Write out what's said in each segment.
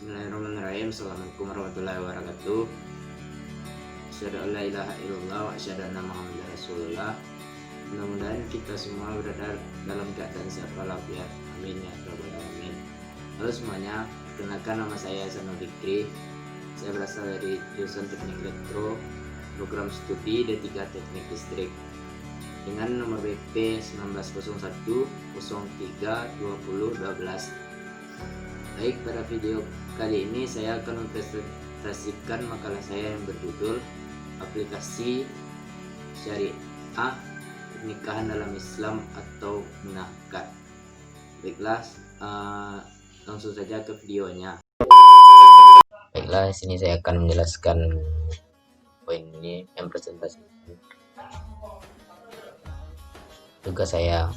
Bismillahirrahmanirrahim. Assalamualaikum warahmatullahi wabarakatuh. Asyhadu an la ilaha illallah wa asyhadu anna Muhammadar Rasulullah. Mudah-mudahan kita semua berada dalam keadaan sehat walafiat. Amin ya rabbal alamin. Halo semuanya, perkenalkan nama saya Hasanul Fikri. Saya berasal dari jurusan Teknik Elektro, program studi D3 Teknik Listrik dengan nomor BP 1901 03 20 12. Baik, pada video kali ini saya akan mempresentasikan makalah saya yang berjudul Aplikasi Syariah Pernikahan dalam Islam atau Munakad. Baiklah, langsung saja ke videonya. Baiklah, di sini saya akan menjelaskan poin ini yang presentasi tugas saya.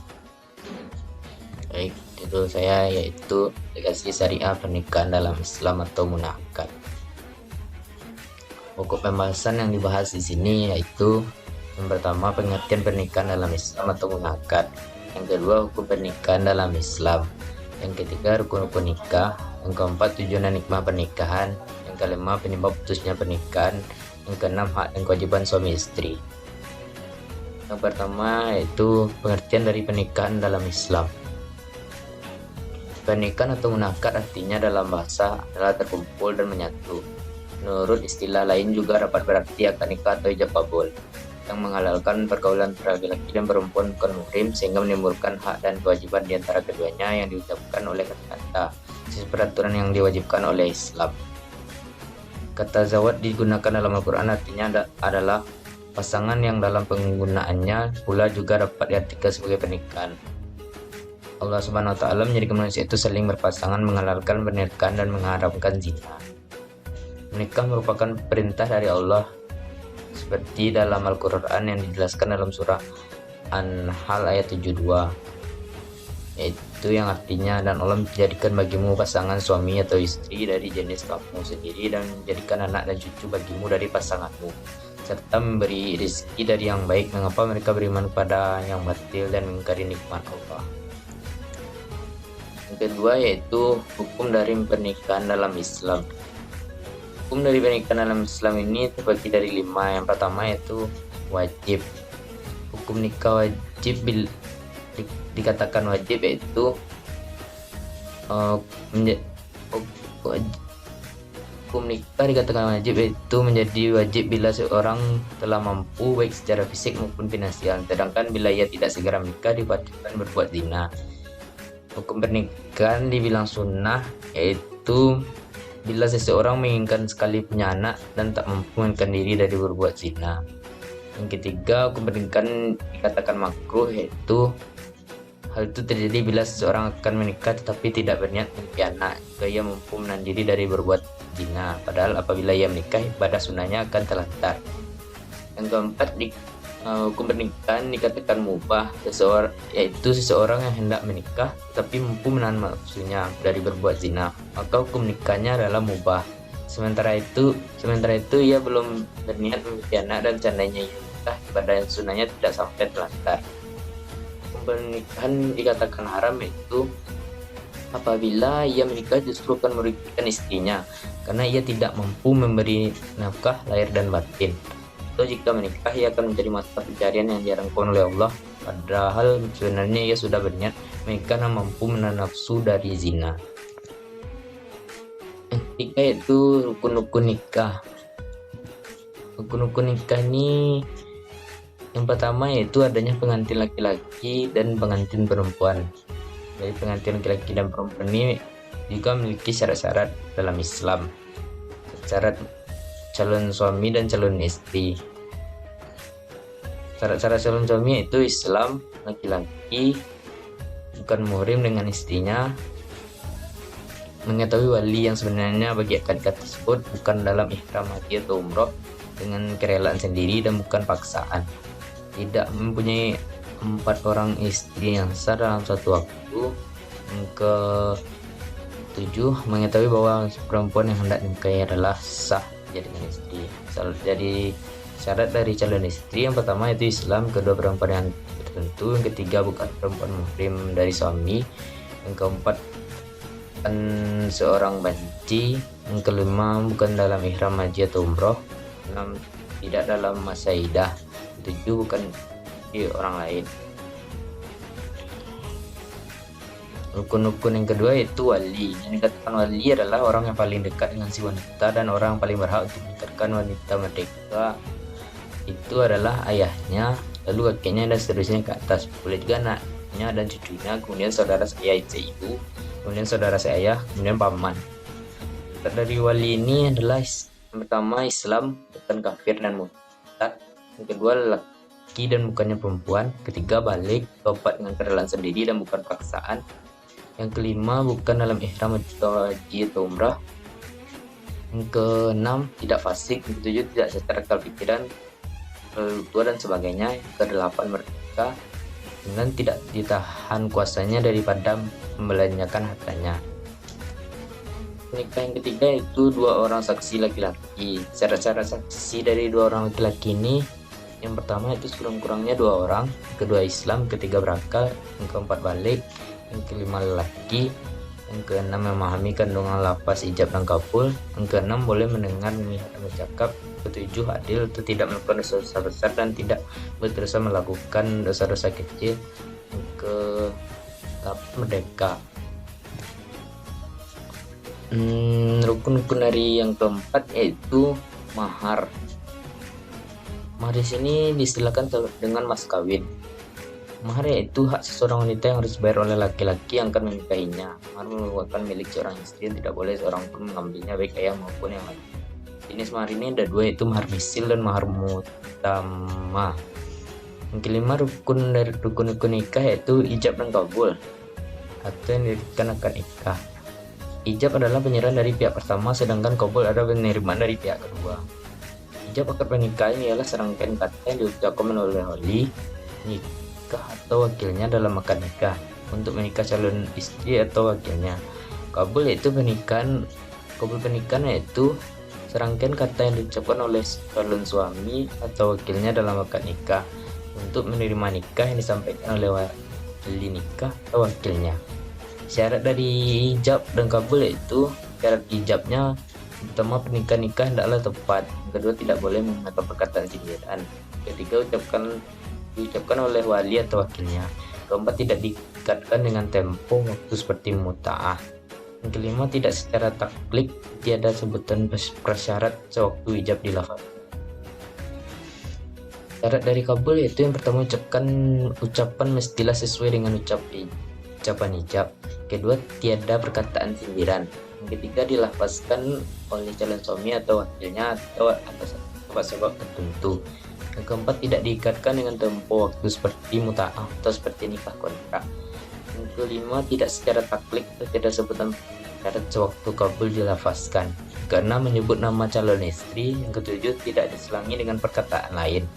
Baik, judul saya yaitu Aplikasi Syariah Pernikahan dalam Islam atau Munakad. Pokok pembahasan yang dibahas di sini yaitu yang pertama, pengertian pernikahan dalam Islam atau munakad. Yang kedua, hukum pernikahan dalam Islam. Yang ketiga, rukun-rukun nikah. Yang keempat, tujuan dan hikmah pernikahan. Yang kelima, penyebab putusnya pernikahan. Yang keenam, hak dan kewajiban suami istri. Yang pertama yaitu pengertian dari pernikahan dalam Islam. Pernikahan atau munakad artinya dalam bahasa adalah terkumpul dan menyatu. Menurut istilah lain juga dapat berarti akad nikah atau ijab kabul, yang menghalalkan pergaulan antara laki-laki dan perempuan bukan muhrim sehingga menimbulkan hak dan kewajiban di antara keduanya yang diucapkan oleh kata-kata sesuai peraturan yang diwajibkan oleh Islam. Kata zawad digunakan dalam Al-Quran artinya adalah pasangan yang dalam penggunaannya pula juga dapat diartikan sebagai pernikahan. Allah Subhanahu wa Ta'ala menjadikan manusia itu saling berpasangan, menghalalkan pernikahan dan mengharamkan zina. Menikah merupakan perintah dari Allah seperti dalam Al-Quran yang dijelaskan dalam surah An-Nahl ayat 72, yaitu yang artinya, dan Allah menjadikan bagimu pasangan suami atau istri dari jenis kamu sendiri dan menjadikan anak dan cucu bagimu dari pasanganmu, serta memberi rezeki dari yang baik. Mengapa mereka beriman pada yang batil dan mengingkari nikmat Allah? Yang kedua yaitu hukum dari pernikahan dalam Islam. Hukum dari pernikahan dalam Islam ini terbagi dari 5. Yang pertama yaitu wajib. Hukum nikah wajib dikatakan wajib yaitu hukum nikah dikatakan wajib yaitu menjadi wajib bila seorang telah mampu baik secara fisik maupun finansial. Sedangkan bila ia tidak segera menikah diwajibkan berbuat zina. Hukum pernikahan dibilang sunnah yaitu bila seseorang menginginkan sekali punya anak dan tak mampu menahan diri dari berbuat zina. Yang ketiga, hukum pernikahan dikatakan makruh yaitu hal itu terjadi bila seseorang akan menikah tetapi tidak berniat memiliki anak jika ia mampu menahan diri dari berbuat zina. Padahal apabila ia menikah, ibadah sunnahnya akan terlantar. Yang keempat, hukum pernikahan dikatakan mubah yaitu seseorang yang hendak menikah tetapi mampu menahan nafsunya dari berbuat zina, maka hukum nikahnya adalah mubah. Sementara itu ia belum berniat memiliki anak dan seandainya ia menikah, ibadah yang sunnahnya tidak sampai terlantar. Hukum pernikahan dikatakan haram yaitu apabila ia menikah justru akan merugikan istrinya karena ia tidak mampu memberi nafkah lahir dan batin. Atau jika menikah ia akan menjadi mata pencarian yang diharamkan oleh Allah, padahal sebenarnya ia sudah berniat menikah dan mampu menahan nafsu dari zina. Yang ketiga yaitu rukun-rukun nikah. Rukun-rukun nikah ini yang pertama yaitu adanya pengantin laki-laki dan pengantin perempuan. Dari pengantin laki-laki dan perempuan ini juga memiliki syarat-syarat dalam Islam. Syarat calon suami dan calon istri. Syarat-syarat calon suami yaitu Islam, laki-laki, bukan muhrim dengan istrinya, mengetahui wali yang sebenarnya bagi akad tersebut, bukan dalam ihram haji atau umroh dengan kerelaan sendiri dan bukan paksaan, tidak mempunyai 4 orang istri yang sah dalam satu waktu. Yang ke-7, mengetahui bahwa perempuan yang hendak dinikahi adalah sah dengan istri. Jadi syarat dari calon istri yang pertama yaitu Islam, kedua perempuan yang tertentu, yang ketiga bukan perempuan muhrim dari suami, yang keempat bukan seorang banci. Yang kelima, bukan dalam ihram haji atau umroh. 6, tidak dalam masa idah. 7, bukan di orang lain. Rukun-rukun yang kedua yaitu wali. Yang dikatakan wali adalah orang yang paling dekat dengan si wanita dan orang yang paling berhak untuk menikahkan wanita merdeka itu adalah ayahnya, lalu kakeknya dan seterusnya ke atas. Boleh juga anaknya dan cucunya, kemudian saudara saya ibu, kemudian saudara saya, kemudian paman. Dari wali ini adalah yang pertama Islam, bukan kafir dan murtad. Yang kedua laki dan bukannya perempuan. Ketiga balik, tobat dengan kerelaan sendiri dan bukan paksaan. Yang kelima, bukan dalam ihram atau haji atau umrah. Yang keenam, tidak fasik. Yang ketujuh, tidak secara akal pikiran, tua dan sebagainya. Yang kedelapan, merdeka. Dan tidak ditahan kuasanya daripada membelanjakan hartanya. Nikah yang ketiga itu 2 orang saksi laki-laki. Syarat-syarat saksi dari 2 orang laki-laki ini, yang pertama itu sekurang-kurangnya 2 orang, yang kedua Islam, ketiga berakal, yang keempat balik, yang kelima lelaki, yang keenam memahami kandungan lafaz ijab dan kabul, yang keenam boleh mendengar, melihat dan bercakap, ketujuh adil atau tidak melakukan dosa-dosa besar dan tidak berdosa melakukan dosa-dosa kecil, yang ke-8 merdeka. Rukun-rukun dari yang keempat yaitu mahar. Mahar di sini diistilahkan dengan mas kawin. Mahar yaitu hak seseorang wanita yang harus dibayar oleh laki-laki yang akan menikahinya. Mahar merupakan milik seorang istri, tidak boleh seorang pun mengambilnya, baik ayah maupun yang lain. Jenis mahar ini ada 2, yaitu mahar misil dan mahar mutama. Yang kelima, rukun dari rukun-rukun nikah yaitu ijab dan kabul atau yang dirikan akan nikah. Ijab adalah penyerahan dari pihak pertama, sedangkan kabul adalah penerimaan dari pihak kedua. Ijab akad pernikahan ialah serangkaian kata yang diucapkan oleh wali nikah atau wakilnya dalam akad nikah untuk menikah calon istri atau wakilnya. Kabul pernikahan yaitu serangkaian kata yang diucapkan oleh calon suami atau wakilnya dalam akad nikah untuk menerima nikah yang disampaikan oleh wali nikah atau wakilnya. Syarat dari ijab dan kabul yaitu syarat ijabnya pertama, pernikahan nikah hendaklah tepat. Yang kedua, tidak boleh menggunakan perkataan sindiran. Ketiga, diucapkan oleh wali atau wakilnya. Keempat, tidak diikatkan dengan tempo waktu seperti muta'ah. Yang kelima, tidak secara taklid, tiada sebutan prasyarat sewaktu ijab dilafazkan. Syarat dari kabul yaitu yang pertama, ucapan mestilah sesuai dengan ucapan ijab. Kedua, tiada perkataan sindiran. Yang ketiga, dilafazkan oleh calon suami atau wakilnya atau atas sebab tertentu. Yang keempat, tidak diikatkan dengan tempo waktu seperti muta'ah atau seperti nikah kontrak. Yang kelima, tidak secara taklid atau tidak sebutan syarat sewaktu kabul dilafazkan. Yang keenam, menyebut nama calon istri. Yang ketujuh, tidak diselangi dengan perkataan lain.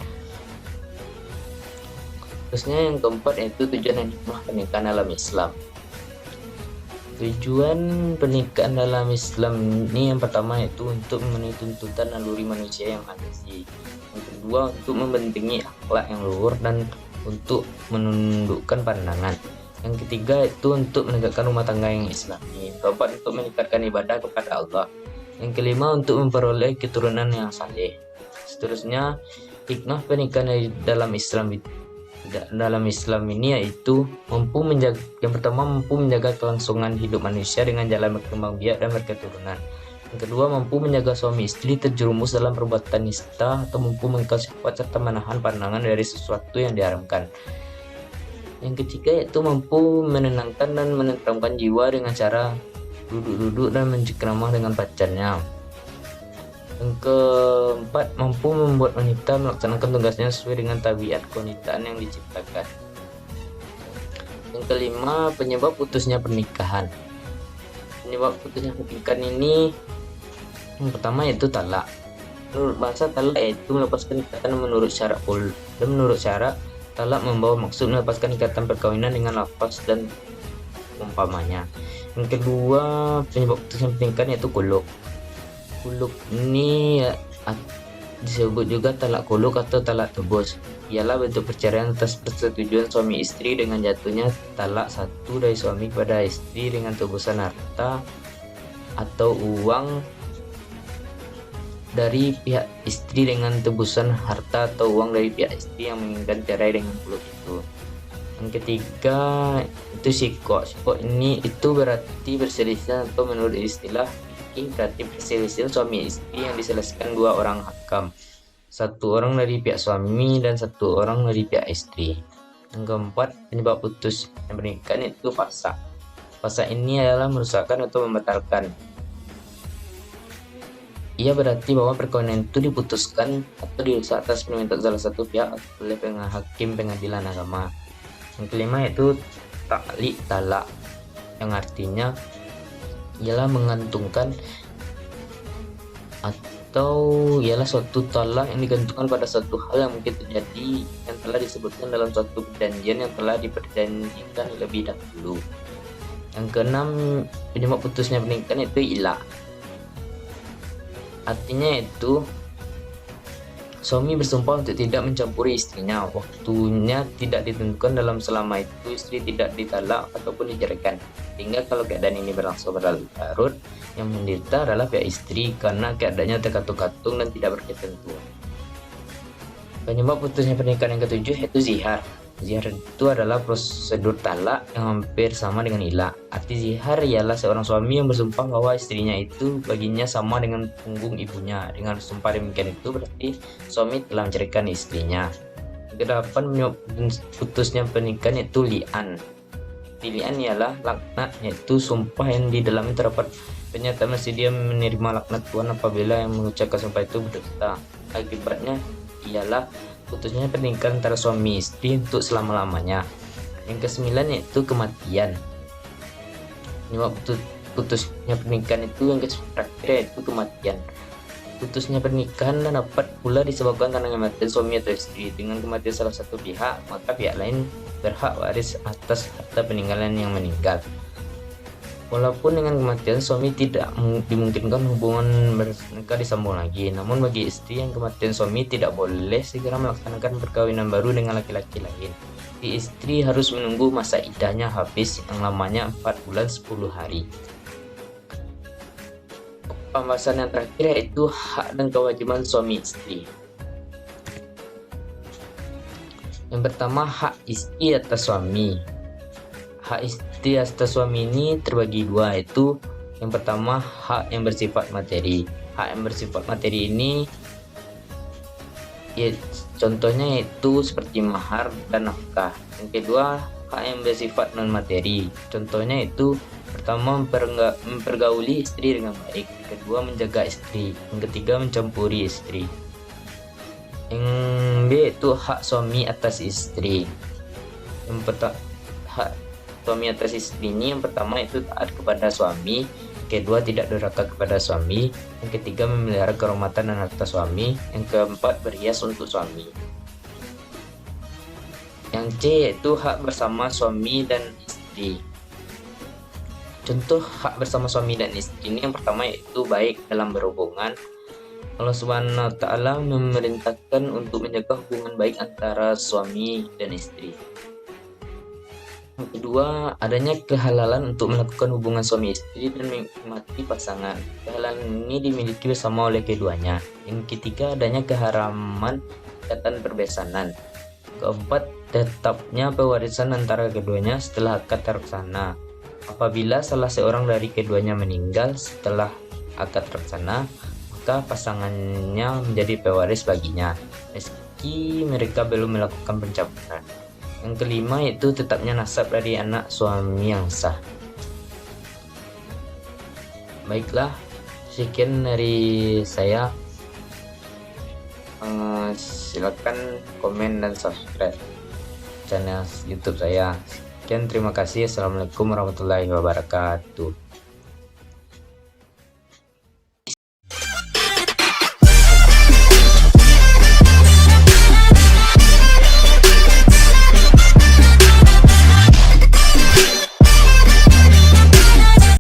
Terusnya yang keempat yaitu tujuan dan hikmah pernikahan dalam Islam. Tujuan pernikahan dalam Islam ini yang pertama yaitu untuk memenuhi tuntutan naluri manusia yang hadisi. Yang kedua, untuk membentengi akhlak yang luhur dan untuk menundukkan pandangan. Yang ketiga itu untuk menegakkan rumah tangga yang islami. Keempat, untuk meningkatkan ibadah kepada Allah. Yang kelima, untuk memperoleh keturunan yang saleh. Seterusnya, hikmah pernikahan dalam Islam ini yaitu yang pertama mampu menjaga kelangsungan hidup manusia dengan jalan berkembang biak dan berketurunan. Yang kedua, mampu menjaga suami istri terjerumus dalam perbuatan nista atau mampu mengekang syahwat serta menahan pandangan dari sesuatu yang diharamkan. Yang ketiga yaitu mampu menenangkan dan menenteramkan jiwa dengan cara duduk-duduk dan mencengkrama dengan pacarnya. Yang keempat, mampu membuat wanita melaksanakan tugasnya sesuai dengan tabiat kewanitaan yang diciptakan. Yang kelima, penyebab putusnya pernikahan. Penyebab putusnya pernikahan ini yang pertama yaitu talak. Menurut bahasa, talak yaitu melepaskan ikatan menurut syarat dan menurut syarat talak membawa maksud melepaskan ikatan perkawinan dengan lafaz dan umpamanya. Yang kedua, penyebab putusnya pernikahan yaitu kuluk. Kuluk ini disebut juga talak kuluk atau talak tebus. Ialah bentuk perceraian atas persetujuan suami istri dengan jatuhnya talak satu dari suami kepada istri dengan tebusan harta atau uang dari pihak istri dengan tebusan harta atau uang dari pihak istri yang menginginkan cerai dengan kuluk itu. Yang ketiga itu sikok. Sikok ini itu berarti perselisihan atau menurut istilah berarti perselisihan suami istri yang diselesaikan dua orang hakam, satu orang dari pihak suami dan satu orang dari pihak istri. Yang keempat, penyebab putus pernikahan itu fasa. Fasa ini adalah merusakkan atau membatalkan. Ia berarti bahwa perkawinan itu diputuskan atau dirusak atas permintaan salah satu pihak oleh hakim pengadilan agama. Yang kelima yaitu taklik talak, yang artinya ialah mengantungkan atau ialah suatu talak yang digantungkan pada suatu hal yang mungkin terjadi yang telah disebutkan dalam suatu perjanjian yang telah diperjanjikan lebih dahulu. Yang keenam, penyebab putusnya pernikahan itu ilah. Artinya itu suami bersumpah untuk tidak mencampuri istrinya. Waktunya tidak ditentukan dalam selama itu istri tidak ditalak ataupun diceraikan. Sehingga kalau keadaan ini berlangsung berlarut-larut, yang menderita adalah pihak istri karena keadaannya terkatung-katung dan tidak berketentuan. Penyebab putusnya pernikahan yang ketujuh yaitu zihar. Zihar itu adalah prosedur talak yang hampir sama dengan ilah. Arti zihar ialah seorang suami yang bersumpah bahwa istrinya itu baginya sama dengan punggung ibunya. Dengan sumpah demikian itu berarti suami telah menceraikan istrinya. Kedelapan, putusnya pernikahan itu li'an. Li'an ialah laknat, yaitu sumpah yang di dalamnya terdapat pernyataan dia menerima laknat Tuhan apabila yang mengucapkan sumpah itu berdusta. Akibatnya ialah putusnya pernikahan antara suami istri untuk selama-lamanya. Yang kesembilan yaitu kematian. Penyebab putusnya pernikahan itu yang terakhir yaitu kematian. Putusnya pernikahan dapat pula disebabkan karena kematian suami atau istri. Dengan kematian salah satu pihak, maka pihak lain berhak waris atas harta peninggalan yang meninggal. Walaupun dengan kematian suami tidak dimungkinkan hubungan mereka disambung lagi, namun bagi istri yang kematian suami tidak boleh segera melaksanakan perkawinan baru dengan laki-laki lain. Si istri harus menunggu masa iddahnya habis yang lamanya 4 bulan 10 hari. Pembahasan yang terakhir yaitu hak dan kewajiban suami istri. Yang pertama, hak istri atas suami. Hak istri atas suami ini terbagi dua, yaitu yang pertama hak yang bersifat materi. Hak yang bersifat materi ini ya, contohnya yaitu seperti mahar dan nafkah. Yang kedua, hak yang bersifat non materi. Contohnya itu pertama mempergauli istri dengan baik, kedua menjaga istri, yang ketiga mencampuri istri. Yang B itu hak suami atas istri. Yang pertama hak suami atas istri ini yang pertama itu taat kepada suami, kedua tidak durhaka kepada suami, yang ketiga memelihara kehormatan dan harta suami, yang keempat berhias untuk suami. Yang C yaitu hak bersama suami dan istri. Contoh hak bersama suami dan istri ini yang pertama yaitu baik dalam berhubungan. Allah Subhanahu wa Ta'ala memerintahkan untuk menjaga hubungan baik antara suami dan istri. Yang kedua, adanya kehalalan untuk melakukan hubungan suami istri dan menikmati pasangan. Kehalalan ini dimiliki bersama oleh keduanya. Yang ketiga, adanya keharaman ikatan perbesanan. Keempat, tetapnya pewarisan antara keduanya setelah akad terlaksana. Apabila salah seorang dari keduanya meninggal setelah akad terlaksana, maka pasangannya menjadi pewaris baginya, meski mereka belum melakukan pencabulan. Yang kelima yaitu tetapnya nasab dari anak suami yang sah. Baiklah, sekian dari saya. Silakan komen dan subscribe channel YouTube saya. Sekian, terima kasih. Assalamualaikum warahmatullahi wabarakatuh.